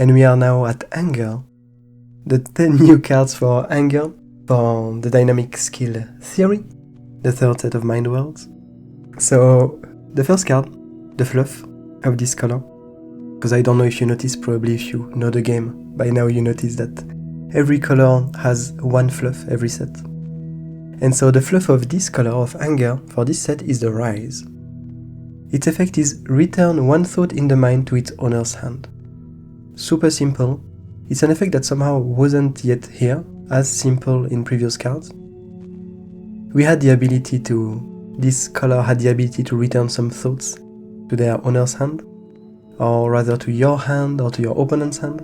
And we are now at Anger. The 10 new cards for Anger, for the dynamic skill theory, the third set of mind worlds. So, the first card, the fluff of this color. Because I don't know if you noticed, probably if you know the game, by now you notice that every color has one fluff every set. And so the fluff of this color of Anger for this set is the Rise. Its effect is return one thought in the mind to its owner's hand. Super simple. It's an effect that somehow wasn't yet here, as simple in previous cards. We had the ability to, this color had the ability to return some thoughts to their owner's hand, or rather to your hand or to your opponent's hand.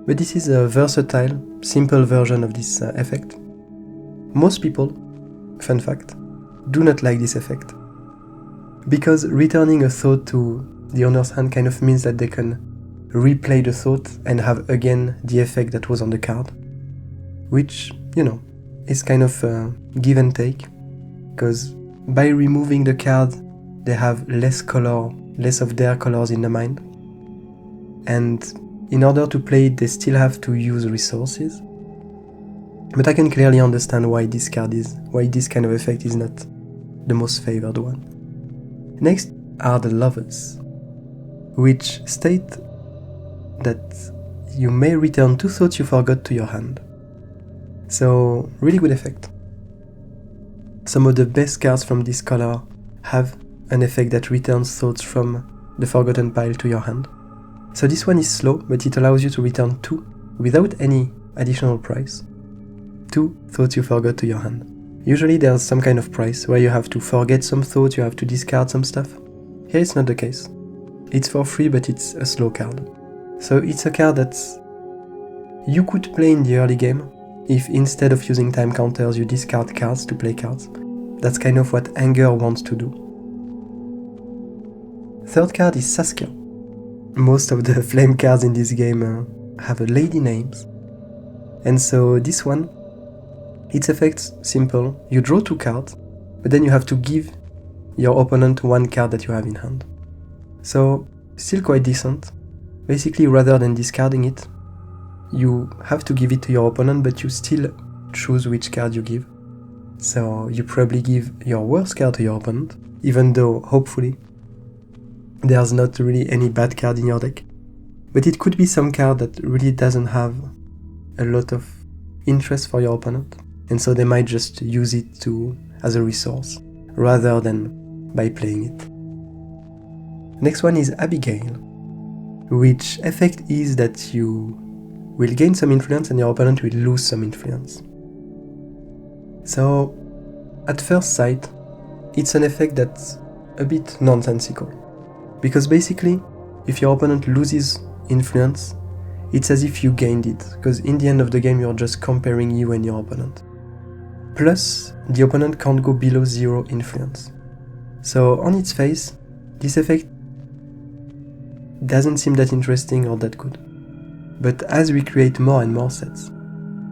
But this is a versatile, simple version of this effect. Most people, fun fact, do not like this effect. Because returning a thought to the owner's hand kind of means that they can replay the thought and have again the effect that was on the card. Which, is kind of a give and take. Because by removing the card, they have less color, less of their colors in the mind. And in order to play it, they still have to use resources. But I can clearly understand why this kind of effect is not the most favored one. Next are the Lovers, which state that you may return 2 thoughts you forgot to your hand. So, really good effect. Some of the best cards from this color have an effect that returns thoughts from the forgotten pile to your hand. So this one is slow, but it allows you to return 2 without any additional price. 2 thoughts you forgot to your hand. Usually there's some kind of price where you have to forget some thoughts, you have to discard some stuff. Here it's not the case. It's for free, but it's a slow card. So it's a card that you could play in the early game if instead of using time counters you discard cards to play cards. That's kind of what Anger wants to do. Third card is Saskia. Most of the flame cards in this game have lady names. And so this one, its effect's simple. You draw 2 cards, but then you have to give your opponent 1 card that you have in hand. So, still quite decent. Basically, rather than discarding it, you have to give it to your opponent, but you still choose which card you give. So, you probably give your worst card to your opponent, even though, hopefully, there's not really any bad card in your deck. But it could be some card that really doesn't have a lot of interest for your opponent. And so they might just use it as a resource, rather than by playing it. Next one is Abigail, which effect is that you will gain some influence and your opponent will lose some influence. So, at first sight, it's an effect that's a bit nonsensical. Because basically, if your opponent loses influence, it's as if you gained it, because in the end of the game you're just comparing you and your opponent. Plus, the opponent can't go below 0 influence. So on its face, this effect doesn't seem that interesting or that good. But as we create more and more sets,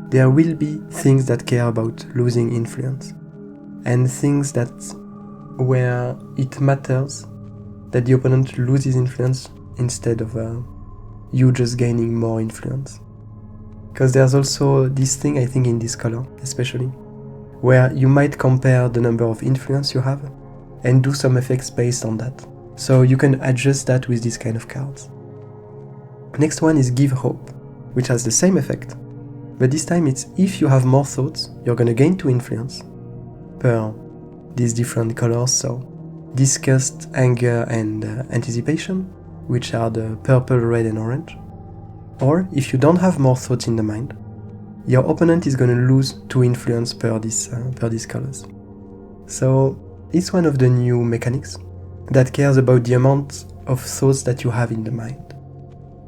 there will be things that care about losing influence, and things that where it matters that the opponent loses influence instead of you just gaining more influence. Because there's also this thing, I think in this color especially, where you might compare the number of influence you have and do some effects based on that. So you can adjust that with this kind of cards. Next one is Give Hope, which has the same effect, but this time it's if you have more thoughts, you're gonna gain 2 influence per these different colors, so Disgust, Anger, and Anticipation, which are the purple, red, and orange. Or if you don't have more thoughts in the mind, your opponent is gonna lose 2 influence per these colors. So it's one of the new mechanics that cares about the amount of thoughts that you have in the mind.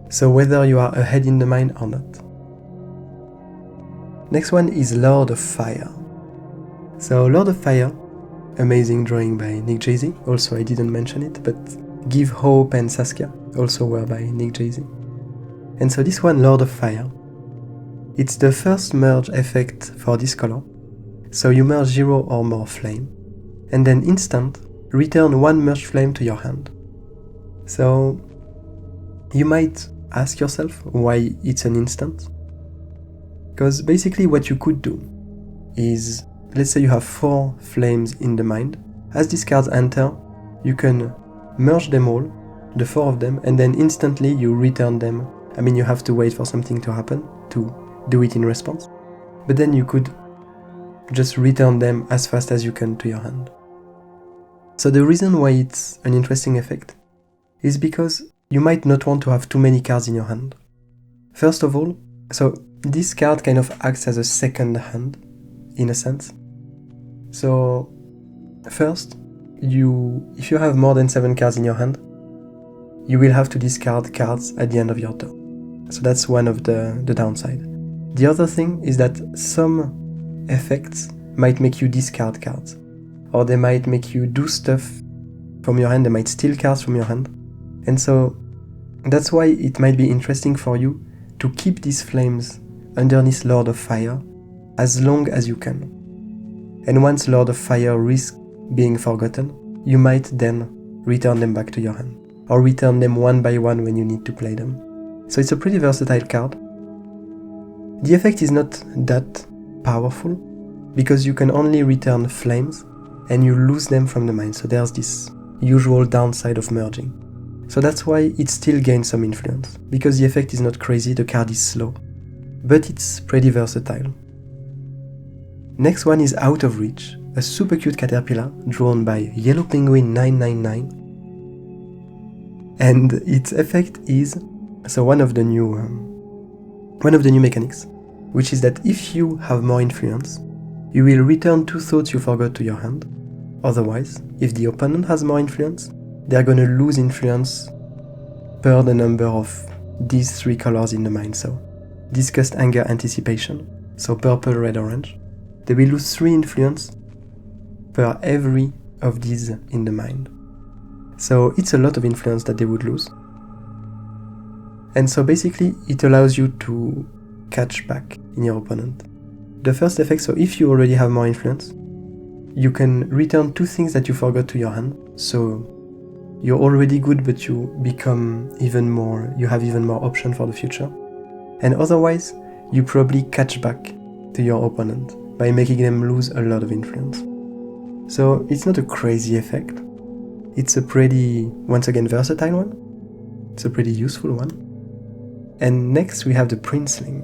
So whether you are ahead in the mind or not. Next one is Lord of Fire. So Lord of Fire, amazing drawing by Nick Jay-Z, also I didn't mention it, but Give Hope and Saskia also were by Nick Jay-Z. And so this one, Lord of Fire, it's the first merge effect for this color. So you merge 0 or more flame, and then instant, return 1 merged flame to your hand. So you might ask yourself why it's an instant. Because basically what you could do is, let's say you have 4 flames in the mind. As these cards enter, you can merge them all, the 4 of them, and then instantly you return them. I mean, you have to wait for something to happen to do it in response. But then you could just return them as fast as you can to your hand. So the reason why it's an interesting effect is because you might not want to have too many cards in your hand. First of all, so this card kind of acts as a second hand, in a sense. So first, if you have more than 7 cards in your hand, you will have to discard cards at the end of your turn. So that's one of the downside. The other thing is that some effects might make you discard cards, or they might make you do stuff from your hand, they might steal cards from your hand. And so that's why it might be interesting for you to keep these flames underneath Lord of Fire as long as you can. And once Lord of Fire risks being forgotten, you might then return them back to your hand, or return them one by one when you need to play them. So it's a pretty versatile card. The effect is not that powerful, because you can only return flames and you lose them from the mind, so there's this usual downside of merging. So that's why it still gains some influence, because the effect is not crazy, the card is slow, but it's pretty versatile. Next one is Out of Reach, a super cute caterpillar drawn by Yellow Penguin 999, and its effect is one of the new mechanics, which is that if you have more influence, you will return 2 thoughts you forgot to your hand. Otherwise, if the opponent has more influence, they are going to lose influence per the number of these 3 colors in the mind. So Disgust, Anger, Anticipation, so purple, red, orange. They will lose 3 influence per every of these in the mind. So it's a lot of influence that they would lose. And so basically it allows you to catch back in your opponent. The first effect, so if you already have more influence, you can return 2 things that you forgot to your hand. So you're already good, but you have even more option for the future. And otherwise, you probably catch back to your opponent by making them lose a lot of influence. So it's not a crazy effect. It's a pretty, once again, versatile one. It's a pretty useful one. And next we have the Princeling.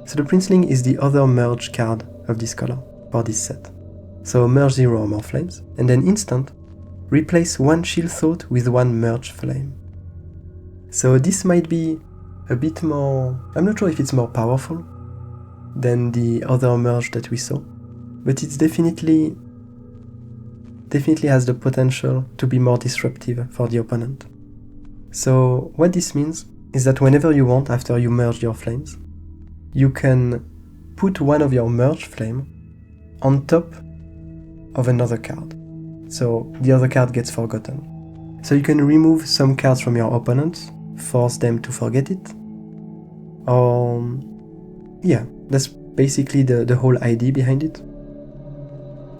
So the Princeling is the other merge card of this color, for this set. So merge 0 or more flames, and then instant, replace 1 chill thought with 1 merge flame. So this might be a bit more, I'm not sure if it's more powerful than the other merge that we saw, but it's definitely has the potential to be more disruptive for the opponent. So what this means is that whenever you want, after you merge your flames, you can put one of your merge flame on top of another card. So the other card gets forgotten. So you can remove some cards from your opponent, force them to forget it. Yeah, that's basically the whole idea behind it.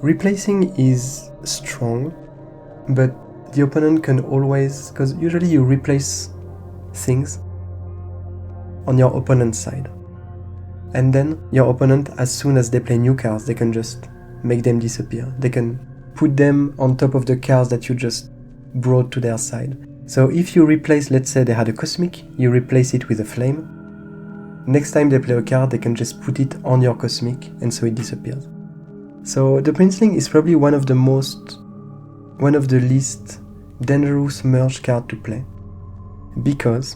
Replacing is strong, but the opponent can always, because usually you replace things on your opponent's side. And then your opponent, as soon as they play new cards, they can just make them disappear. They can put them on top of the cards that you just brought to their side. So if you replace, let's say they had a Cosmic, you replace it with a Flame. Next time they play a card, they can just put it on your Cosmic, and so it disappears. So the Princeling is probably one of the least dangerous merge card to play, because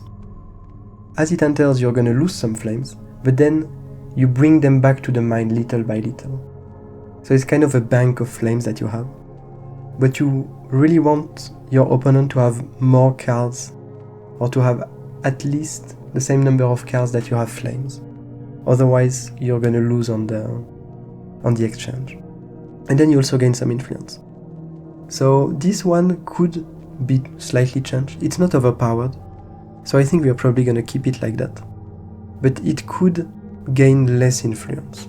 as it enters you're gonna lose some flames, but then you bring them back to the mind little by little. So it's kind of a bank of flames that you have, but you really want your opponent to have more cards, or to have at least the same number of cards that you have flames. Otherwise you're gonna lose on the exchange. And then you also gain some influence. So this one could be slightly changed. It's not overpowered, so I think we are probably gonna keep it like that. But it could gain less influence.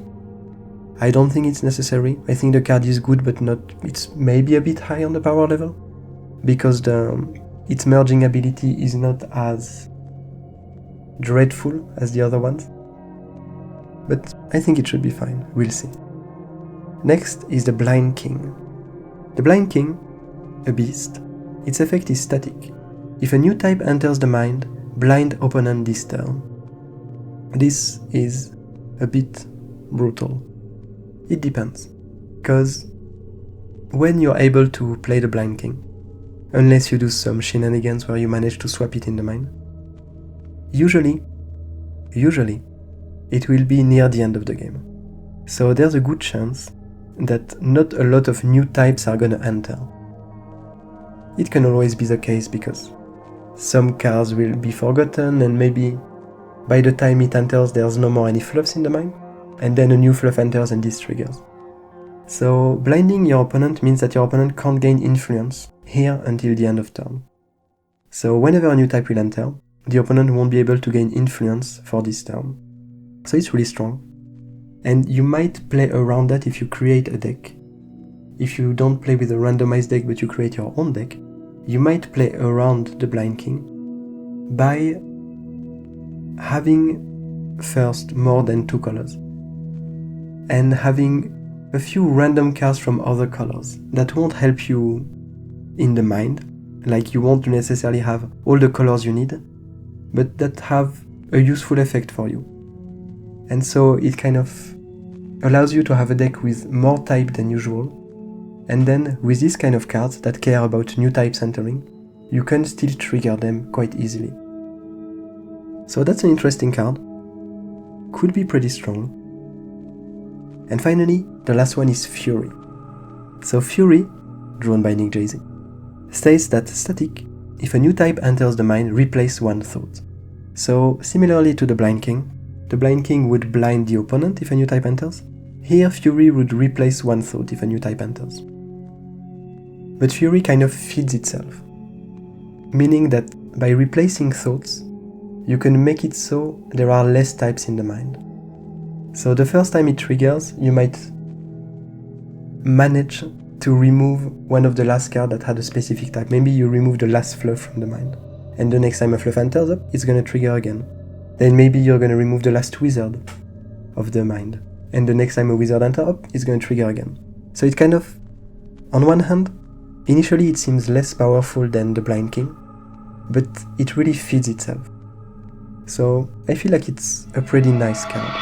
I don't think it's necessary. I think the card is good, but it's maybe a bit high on the power level, because its merging ability is not as dreadful as the other ones. But I think it should be fine, we'll see. Next is the Blind King. The Blind King, a beast, its effect is static. If a new type enters the mind, blind opponent this turn. This is a bit brutal. It depends, because when you're able to play the Blind King, unless you do some shenanigans where you manage to swap it in the mind, usually, it will be near the end of the game. So there's a good chance that not a lot of new types are gonna enter. It can always be the case because some cards will be forgotten and maybe by the time it enters there's no more any fluffs in the mind, and then a new fluff enters and this triggers. So blinding your opponent means that your opponent can't gain influence here until the end of turn. So whenever a new type will enter, the opponent won't be able to gain influence for this turn. So it's really strong. And you might play around that if you create a deck. If you don't play with a randomized deck but you create your own deck, you might play around the Blind King by having first more than 2 colors and having a few random cards from other colors that won't help you in the mind, like you won't necessarily have all the colors you need, but that have a useful effect for you. And so it kind of allows you to have a deck with more type than usual, and then with this kind of cards that care about new types entering, you can still trigger them quite easily. So that's an interesting card, could be pretty strong. And finally, the last one is Fury. So Fury, drawn by Nick Jay-Z, states that static, if a new type enters the mind, replace 1 thought. So similarly to the Blind King would blind the opponent if a new type enters. Here Fury would replace 1 thought if a new type enters. But Fury kind of feeds itself, meaning that by replacing thoughts, you can make it so there are less types in the mind. So the first time it triggers, you might manage to remove one of the last cards that had a specific type. Maybe you remove the last fluff from the mind, and the next time a fluff enters up, it's gonna trigger again. Then maybe you're gonna remove the last wizard of the mind, and the next time a wizard enters up, it's gonna trigger again. So it kind of, on one hand, initially it seems less powerful than the Blind King, but it really feeds itself. So I feel like it's a pretty nice card.